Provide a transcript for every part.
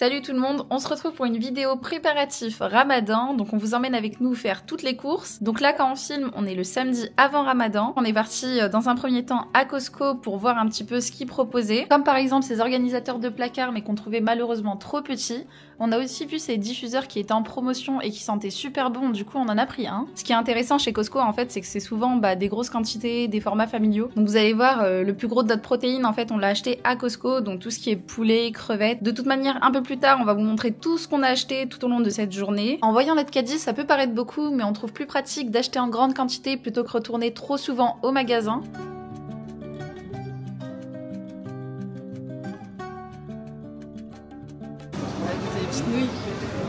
Salut tout le monde, on se retrouve pour une vidéo préparatif Ramadan. Donc on vous emmène avec nous faire toutes les courses. Donc là quand on filme, on est le samedi avant Ramadan. On est parti dans un premier temps à Costco pour voir un petit peu ce qu'ils proposaient. Comme par exemple ces organisateurs de placards mais qu'on trouvait malheureusement trop petits. On a aussi vu ces diffuseurs qui étaient en promotion et qui sentaient super bon, du coup on en a pris un. Ce qui est intéressant chez Costco en fait, c'est que c'est souvent des grosses quantités, des formats familiaux. Donc vous allez voir, le plus gros de notre protéine en fait on l'a acheté à Costco, donc tout ce qui est poulet, crevettes. De toute manière un peu plus tard on va vous montrer tout ce qu'on a acheté tout au long de cette journée. En voyant notre caddie ça peut paraître beaucoup, mais on trouve plus pratique d'acheter en grande quantité plutôt que retourner trop souvent au magasin.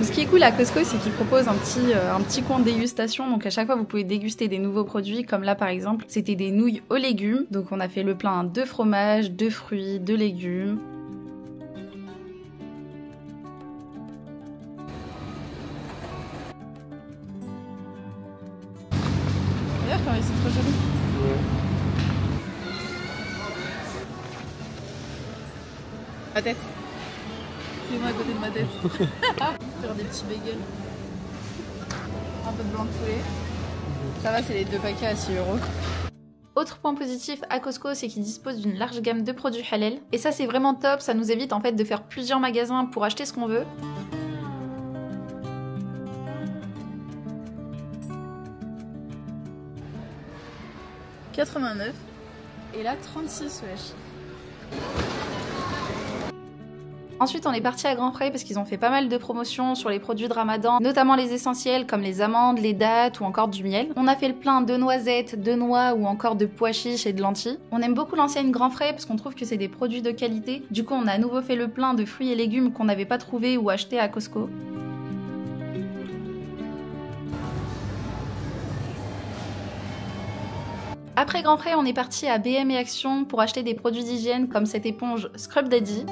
Ce qui est cool à Costco, c'est qu'ils proposent un petit coin de dégustation. Donc à chaque fois, vous pouvez déguster des nouveaux produits. Comme là, par exemple, c'était des nouilles aux légumes. Donc on a fait le plein de fromage, de fruits, de légumes. Regarde quand c'est trop joli. Ma tête. Mets-moi à côté de ma tête. Faire des petits bagels. Un peu de blanc de poulet. Ça va, c'est les 2 paquets à 6 €. Autre point positif à Costco, c'est qu'ils disposent d'une large gamme de produits halal. Et ça, c'est vraiment top. Ça nous évite en fait de faire plusieurs magasins pour acheter ce qu'on veut. « 89 et là 36 wesh. » Ensuite, on est parti à Grand Frais parce qu'ils ont fait pas mal de promotions sur les produits de Ramadan, notamment les essentiels comme les amandes, les dattes ou encore du miel. On a fait le plein de noisettes, de noix ou encore de pois chiches et de lentilles. On aime beaucoup l'enseigne Grand Frais parce qu'on trouve que c'est des produits de qualité. Du coup, on a à nouveau fait le plein de fruits et légumes qu'on n'avait pas trouvé ou acheté à Costco. Après Grand Frais, on est parti à BM et Action pour acheter des produits d'hygiène comme cette éponge Scrub Daddy.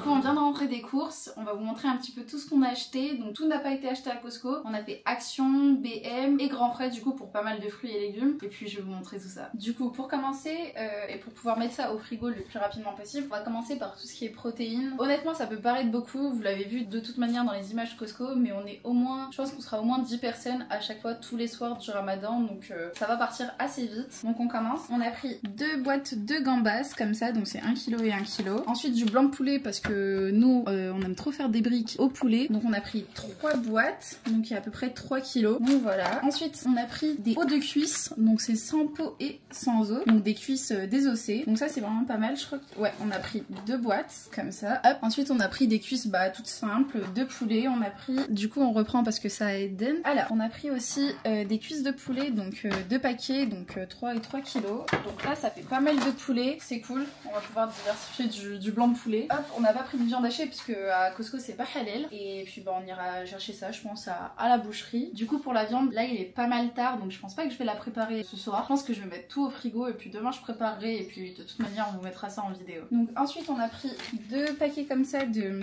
On vient de rentrer des courses, on va vous montrer un petit peu tout ce qu'on a acheté. Donc tout n'a pas été acheté à Costco. On a fait Action, BM et Grand Frais du coup pour pas mal de fruits et légumes. Et puis je vais vous montrer tout ça. Du coup pour commencer et pour pouvoir mettre ça au frigo le plus rapidement possible, on va commencer par tout ce qui est protéines. Honnêtement ça peut paraître beaucoup, vous l'avez vu de toute manière dans les images Costco, mais on est au moins, je pense qu'on sera au moins 10 personnes à chaque fois tous les soirs du Ramadan. Donc ça va partir assez vite. Donc on commence. On a pris 2 boîtes de gambas comme ça, donc c'est 1 kg et 1 kg. Ensuite du blanc de poulet parce que nous on aime trop faire des briques au poulet, donc on a pris 3 boîtes, donc il y a à peu près 3 kilos, donc voilà. Ensuite on a pris des os de cuisse, donc c'est sans peau et sans os, donc des cuisses désossées, donc ça c'est vraiment pas mal. Je crois que ouais, on a pris 2 boîtes comme ça, hop. Ensuite on a pris des cuisses toutes simples de poulet. On a pris, du coup on reprend parce que ça aide. Alors on a pris aussi des cuisses de poulet, donc 2 paquets, donc 3 et 3 kilos, donc là ça fait pas mal de poulet, c'est cool, on va pouvoir diversifier du blanc de poulet. Hop, on n'a pas pris de viande hachée puisque à Costco c'est pas halal, et puis on ira chercher ça je pense à la boucherie. Du coup pour la viande, là il est pas mal tard, donc je pense pas que je vais la préparer ce soir. Je pense que je vais mettre tout au frigo et puis demain je préparerai, et puis de toute manière on vous mettra ça en vidéo. Donc ensuite on a pris 2 paquets comme ça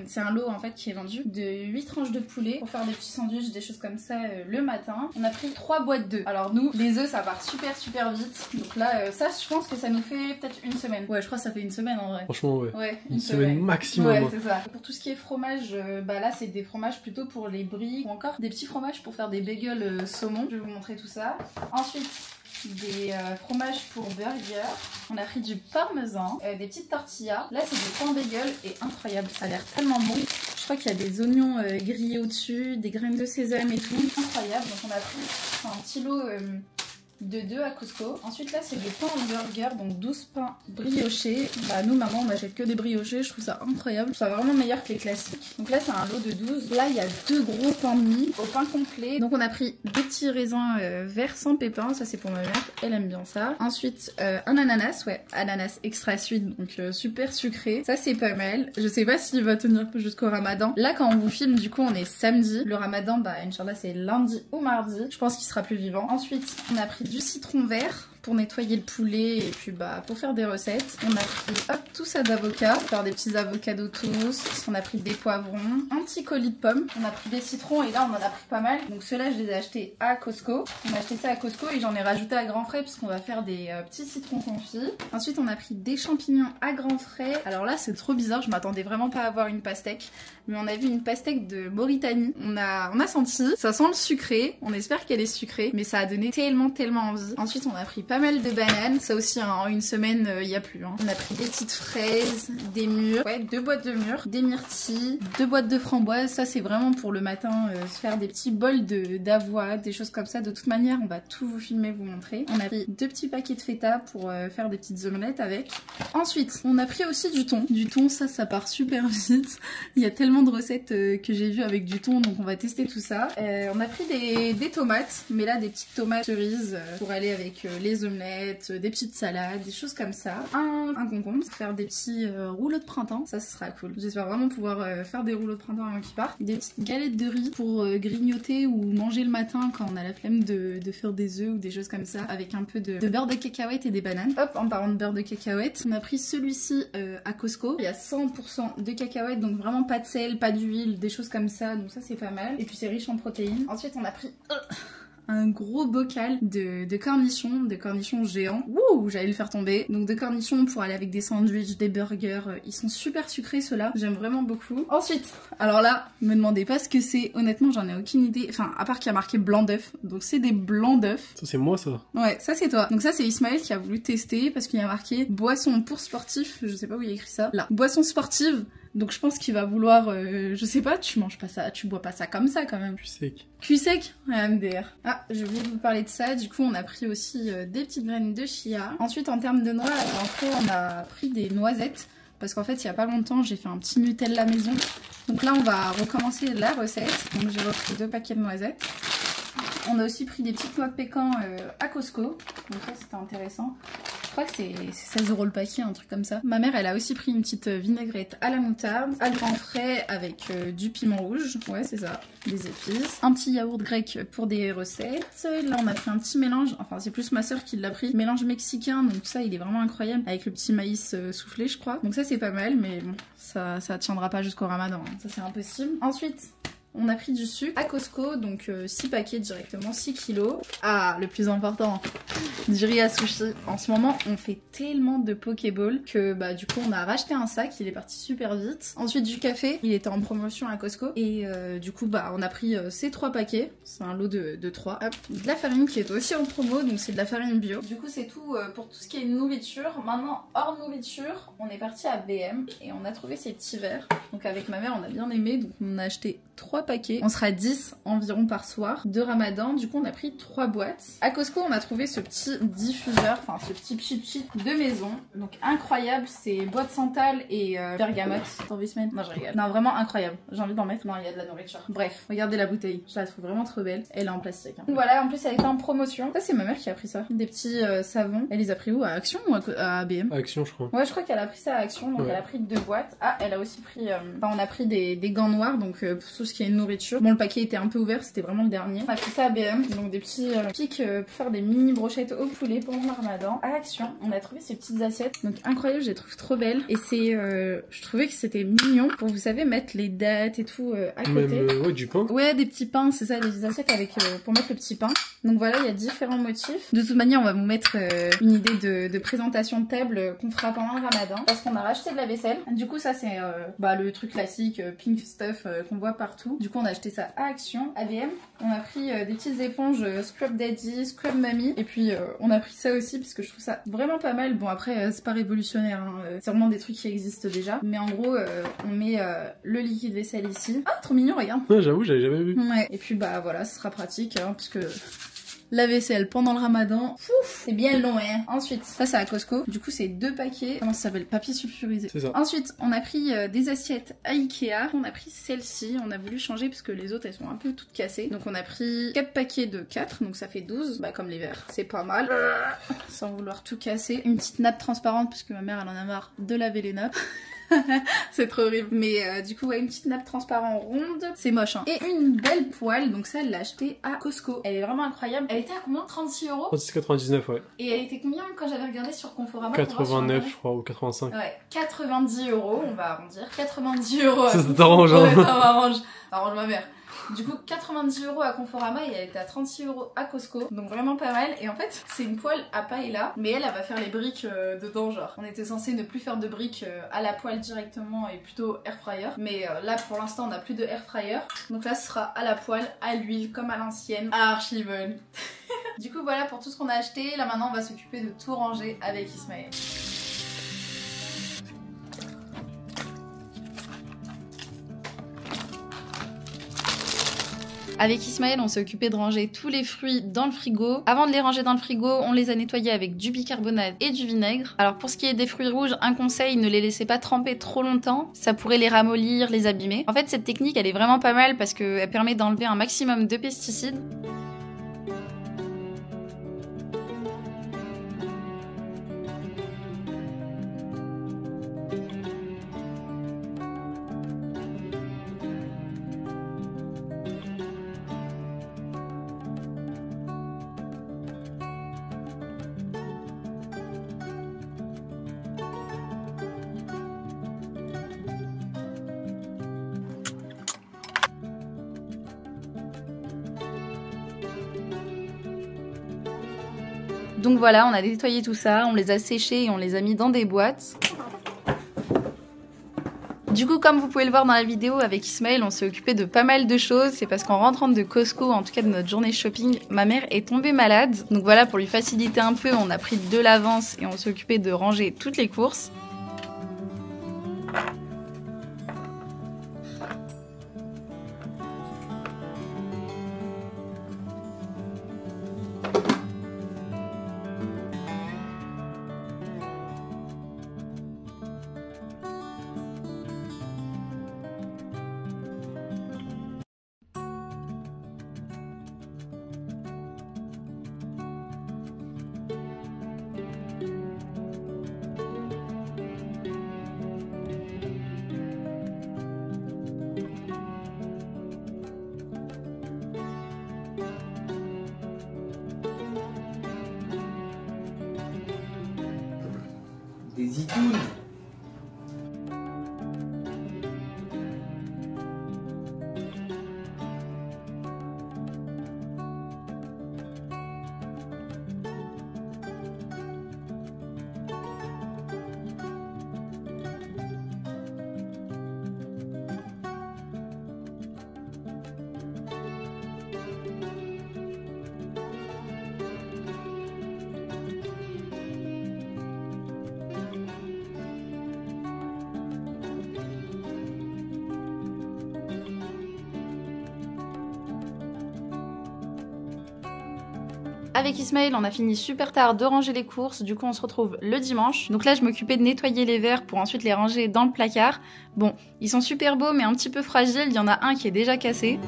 c'est un lot en fait qui est vendu de 8 tranches de poulet pour faire des petits sandwichs, des choses comme ça le matin. On a pris 3 boîtes d'œufs. Alors nous les œufs ça part super vite, donc là ça je pense que ça nous fait peut-être une semaine. Ouais je crois que ça fait une semaine en vrai. Franchement ouais. Ouais, une semaine maximum. Ouais c'est ça. Pour tout ce qui est fromage, là c'est des fromages plutôt pour les brie, ou encore des petits fromages pour faire des bagels saumon. Je vais vous montrer tout ça. Ensuite des fromages pour burger. On a pris du parmesan, des petites tortillas. Là c'est des pains bagel et incroyable, ça a l'air tellement bon. Je crois qu'il y a des oignons grillés au-dessus, des graines de sésame et tout, incroyable. Donc on a pris un petit lot de 2 à Costco. Ensuite là c'est des pains hamburger, donc 12 pains briochés. Nous maman on n'achète que des briochés, je trouve ça incroyable, c'est vraiment meilleur que les classiques. Donc là c'est un lot de 12. Là il y a 2 gros pains de mie au pain complet. Donc on a pris 2 petits raisins verts sans pépins, ça c'est pour ma mère, elle aime bien ça. Ensuite un ananas, ouais, ananas extra sweet, donc super sucré, ça c'est pas mal. Je sais pas s'il va tenir jusqu'au Ramadan. Là quand on vous filme du coup on est samedi, le Ramadan Inch'Allah c'est lundi ou mardi, je pense qu'il sera plus vivant. Ensuite on a pris du citron vert pour nettoyer le poulet et puis bah pour faire des recettes. On a pris hop tout ça d'avocat, pour faire des petits avocados toast. On a pris des poivrons, un petit colis de pommes. On a pris des citrons et là on en a pris pas mal. Donc ceux-là je les ai achetés à Costco. On a acheté ça à Costco et j'en ai rajouté à grands frais puisqu'on va faire des petits citrons confits. Ensuite on a pris des champignons à grands frais. Alors là c'est trop bizarre, je m'attendais vraiment pas à avoir une pastèque. Mais on a vu une pastèque de Mauritanie. On a senti, ça sent le sucré. On espère qu'elle est sucrée, mais ça a donné tellement envie. Ensuite on a pris pas mal de bananes. Ça aussi en une semaine il y a plus. Hein. On a pris des petites fraises, des mûres, ouais 2 boîtes de mûres, des myrtilles, 2 boîtes de framboises. Ça c'est vraiment pour le matin se faire des petits bols d'avoine, des choses comme ça. De toute manière on va tout vous filmer, vous montrer. On a pris 2 petits paquets de feta pour faire des petites omelettes avec. Ensuite on a pris aussi du thon. Du thon ça part super vite. Il y a tellement de recettes que j'ai vues avec du thon, donc on va tester tout ça. On a pris des tomates, mais là des petites tomates cerises pour aller avec les omelettes, des petites salades, des choses comme ça. Un concombre, faire des petits rouleaux de printemps, ça ce sera cool. J'espère vraiment pouvoir faire des rouleaux de printemps avant qu'ils partent. Des petites galettes de riz pour grignoter ou manger le matin quand on a la flemme de faire des œufs ou des choses comme ça, avec un peu de beurre de cacahuète et des bananes. Hop, en parlant de beurre de cacahuète, on a pris celui-ci à Costco. Il y a 100% de cacahuètes, donc vraiment pas de sel, pas d'huile, des choses comme ça, donc ça c'est pas mal. Et puis c'est riche en protéines. Ensuite on a pris un gros bocal de cornichons géants. Wouh, j'allais le faire tomber. Donc de cornichons pour aller avec des sandwichs, des burgers. Ils sont super sucrés ceux-là, j'aime vraiment beaucoup. Ensuite, alors là, me demandez pas ce que c'est. Honnêtement, j'en ai aucune idée. Enfin, à part qu'il y a marqué blanc d'œuf. Donc c'est des blancs d'œuf. Ça c'est moi ça. Ouais, ça c'est toi. Donc ça c'est Ismaël qui a voulu tester parce qu'il y a marqué boisson pour sportif. Je sais pas où il y a écrit ça. Là, boisson sportive. Donc je pense qu'il va vouloir, je sais pas, tu manges pas ça, tu bois pas ça comme ça quand même. Cul sec. Cul sec? Ouais, MDR. Ah, j'ai oublié de vous parler de ça, du coup on a pris aussi des petites graines de chia. Ensuite en termes de noix, après on a pris des noisettes, parce qu'en fait il y a pas longtemps j'ai fait un petit Nutella maison. Donc là on va recommencer la recette, donc j'ai repris 2 paquets de noisettes. On a aussi pris des petites noix de pécan à Costco, donc ça c'était intéressant. Je crois que c'est 16 € le paquet, un truc comme ça. Ma mère, elle a aussi pris une petite vinaigrette à la moutarde, à grand frais avec du piment rouge. Ouais, c'est ça, des épices. Un petit yaourt grec pour des recettes. Là, on a pris un petit mélange, enfin, c'est plus ma soeur qui l'a pris. Mélange mexicain, donc ça, il est vraiment incroyable. Avec le petit maïs soufflé, je crois. Donc ça, c'est pas mal, mais bon, ça tiendra pas jusqu'au ramadan. Hein. Ça, c'est impossible. Ensuite, on a pris du sucre à Costco, donc 6 paquets directement, 6 kilos. Ah, le plus important, du riz à sushi. En ce moment, on fait tellement de Pokéball que bah du coup, on a racheté un sac, il est parti super vite. Ensuite, du café, il était en promotion à Costco. Et du coup, bah on a pris ces 3 paquets, c'est un lot de 3. Hop, de la farine qui est aussi en promo, donc c'est de la farine bio. Du coup, c'est tout pour tout ce qui est nourriture. Maintenant, hors nourriture, on est parti à BM et on a trouvé ces petits verres. Donc avec ma mère, on a bien aimé, donc on a acheté 3 paquets. On sera 10 environ par soir de Ramadan. Du coup, on a pris 3 boîtes. À Costco, on a trouvé ce petit diffuseur, enfin ce petit pchit de maison. Donc incroyable, c'est bois de santal et bergamote. T'as envie de se mettre? Non, je rigole. Non, vraiment incroyable. J'ai envie d'en mettre. Non, il y a de la nourriture. Bref, regardez la bouteille. Je la trouve vraiment trop belle. Elle est en plastique. Hein. Donc voilà, en plus, elle était en promotion. Ça, c'est ma mère qui a pris ça. Des petits savons. Elle les a pris où? À Action ou à BM? À Action, je crois. Ouais, je crois qu'elle a pris ça à Action. Donc ouais. Elle a pris 2 boîtes. Ah, elle a aussi pris... Enfin, on a pris des gants noirs. Donc pour tout ce qui est nourriture. Bon, le paquet était un peu ouvert. C'était vraiment le dernier. On a pris ça à BM. Donc des petits pics pour faire des mini brochettes au poulet pendant le Ramadan. À Action, on a trouvé ces petites assiettes. Donc incroyable, je les trouve trop belles. Et c'est... je trouvais que c'était mignon pour, vous savez, mettre les dates et tout à côté. Même, ouais, du pain. Ouais, des petits pains, c'est ça, des assiettes avec pour mettre le petit pain. Donc voilà, il y a différents motifs. De toute manière, on va vous mettre une idée de présentation de table qu'on fera pendant le Ramadan. Parce qu'on a racheté de la vaisselle. Du coup, ça c'est le truc classique, pink stuff qu'on voit partout. Du coup, on a acheté ça à Action, ABM. On a pris des petites éponges Scrub Daddy, Scrub Mommy. Et puis on a pris ça aussi parce que je trouve ça vraiment pas mal. Bon après, c'est pas révolutionnaire, hein. C'est vraiment des trucs qui existent déjà. Mais en gros, on met le liquide vaisselle ici. Ah, trop mignon, regarde. Ouais, j'avoue, j'avais jamais vu. Ouais. Et puis bah voilà, ce sera pratique, hein, parce que... la vaisselle pendant le Ramadan, c'est bien long, hein. Ensuite, ça c'est à Costco. Du coup, c'est 2 paquets. Comment ça s'appelle? Papier sulfurisé. C'est ça. Ensuite, on a pris des assiettes à Ikea. On a pris celle-ci. On a voulu changer parce que les autres elles sont un peu toutes cassées. Donc on a pris 4 paquets de 4. Donc ça fait 12. Bah comme les verres. C'est pas mal. Sans vouloir tout casser. Une petite nappe transparente parce que ma mère elle en a marre de laver les nappes. C'est trop horrible. Mais du coup, ouais, une petite nappe transparente ronde. C'est moche, hein. Et une belle poêle. Donc ça, elle l'a achetée à Costco. Elle est vraiment incroyable. Elle était à combien? 36 €? 36,99 ouais. Et elle était combien quand j'avais regardé sur Conforama? 89 je crois, ou 85. Ouais, 90 €, on va arrondir. 90 €. Ça t'arrange, hein. Ouais, ça m'arrange. Arrange ma mère. Du coup, 90 € à Conforama et elle était à 36 € à Costco. Donc vraiment pas mal. Et en fait, c'est une poêle à paella. Mais elle va faire les briques dedans, genre. On était censé ne plus faire de briques à la poêle directement et plutôt air fryer. Mais là, pour l'instant, on n'a plus de air fryer. Donc là, ce sera à la poêle, à l'huile, comme à l'ancienne. Archi bonne. Du coup, voilà pour tout ce qu'on a acheté. Là, maintenant, on va s'occuper de tout ranger avec Ismaël. Avec Ismaël, on s'est occupé de ranger tous les fruits dans le frigo. Avant de les ranger dans le frigo, on les a nettoyés avec du bicarbonate et du vinaigre. Alors pour ce qui est des fruits rouges, un conseil, ne les laissez pas tremper trop longtemps. Ça pourrait les ramollir, les abîmer. En fait, cette technique, elle est vraiment pas mal parce qu'elle permet d'enlever un maximum de pesticides. Donc voilà, on a nettoyé tout ça, on les a séchés et on les a mis dans des boîtes. Du coup, comme vous pouvez le voir dans la vidéo, avec Ismaël, on s'est occupé de pas mal de choses. C'est parce qu'en rentrant de Costco, en tout cas de notre journée shopping, ma mère est tombée malade. Donc voilà, pour lui faciliter un peu, on a pris de l'avance et on s'est occupé de ranger toutes les courses. Des itounes. Avec Ismaël, on a fini super tard de ranger les courses, du coup on se retrouve le dimanche. Donc là je m'occupais de nettoyer les verres pour ensuite les ranger dans le placard. Bon, ils sont super beaux mais un petit peu fragiles, il y en a un qui est déjà cassé.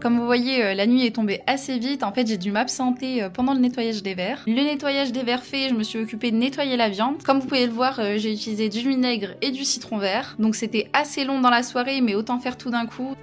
Comme vous voyez, la nuit est tombée assez vite. En fait, j'ai dû m'absenter pendant le nettoyage des verres. Le nettoyage des verres fait, je me suis occupée de nettoyer la viande. Comme vous pouvez le voir, j'ai utilisé du vinaigre et du citron vert. Donc c'était assez long dans la soirée, mais autant faire tout d'un coup.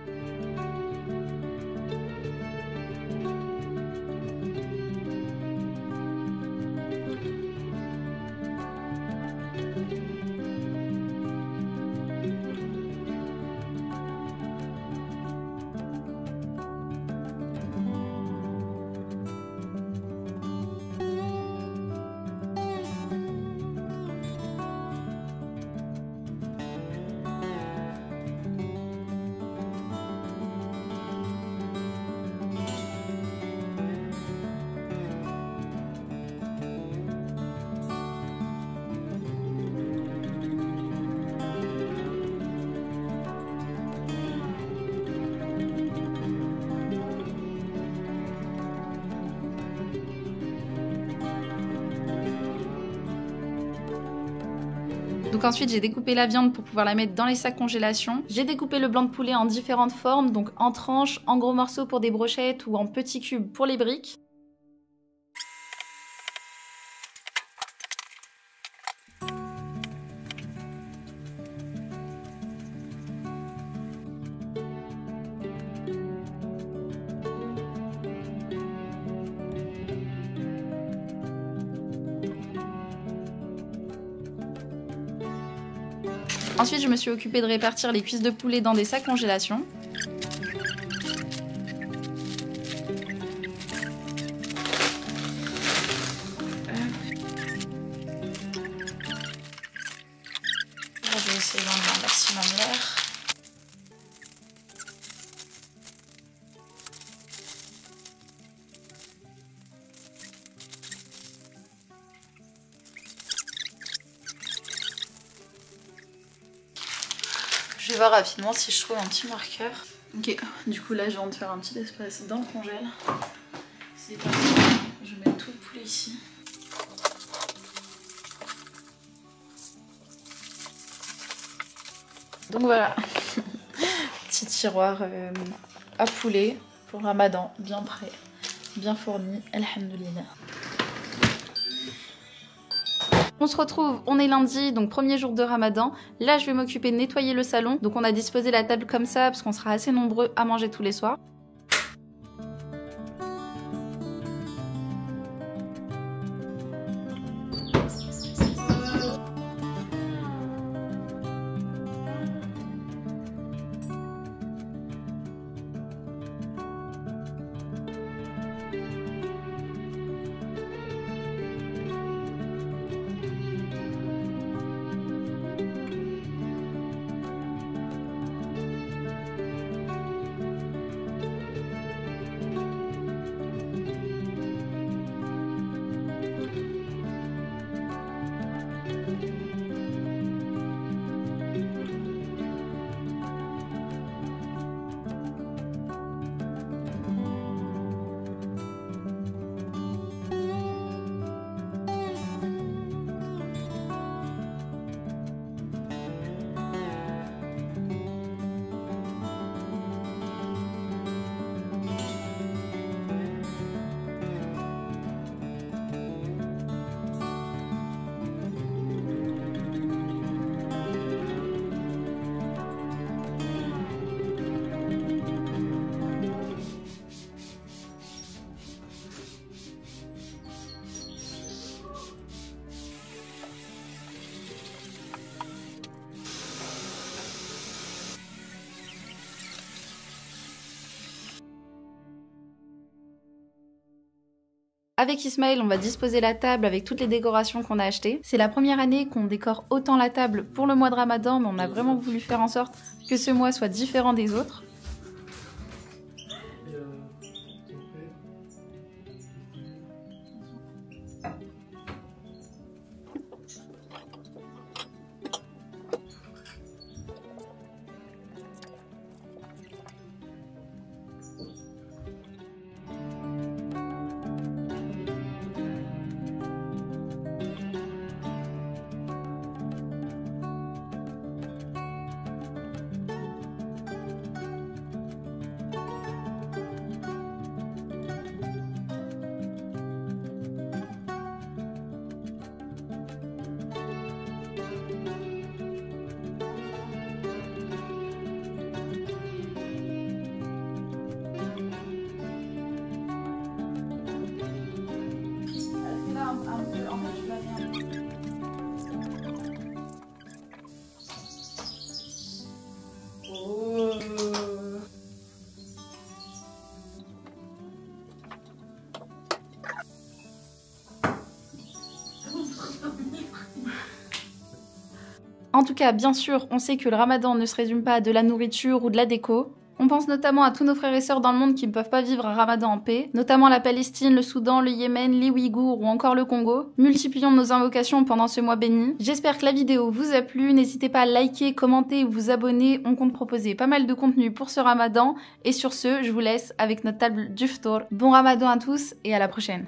Donc ensuite j'ai découpé la viande pour pouvoir la mettre dans les sacs congélation. J'ai découpé le blanc de poulet en différentes formes, donc en tranches, en gros morceaux pour des brochettes ou en petits cubes pour les briques. Ensuite, je me suis occupée de répartir les cuisses de poulet dans des sacs congélation. Là, je vais essayer d'enlever un maximum l'air. Je vais voir rapidement si je trouve un petit marqueur. Ok, du coup là j'ai envie de faire un petit espace dans le congèle. C'est parti, je mets tout le poulet ici. Donc voilà, petit tiroir à poulet pour le ramadan, bien prêt, bien fourni, alhamdoulilah. On se retrouve, on est lundi, donc premier jour de ramadan. Là, je vais m'occuper de nettoyer le salon. Donc on a disposé la table comme ça, parce qu'on sera assez nombreux à manger tous les soirs. Avec Ismaël, on va disposer la table avec toutes les décorations qu'on a achetées. C'est la première année qu'on décore autant la table pour le mois de Ramadan, mais on a vraiment voulu faire en sorte que ce mois soit différent des autres. En tout cas, bien sûr, on sait que le ramadan ne se résume pas à de la nourriture ou de la déco. On pense notamment à tous nos frères et sœurs dans le monde qui ne peuvent pas vivre un ramadan en paix, notamment la Palestine, le Soudan, le Yémen, les Ouïghours ou encore le Congo. Multiplions nos invocations pendant ce mois béni. J'espère que la vidéo vous a plu, n'hésitez pas à liker, commenter ou vous abonner, on compte proposer pas mal de contenu pour ce ramadan. Et sur ce, je vous laisse avec notre table du ftour. Bon ramadan à tous et à la prochaine.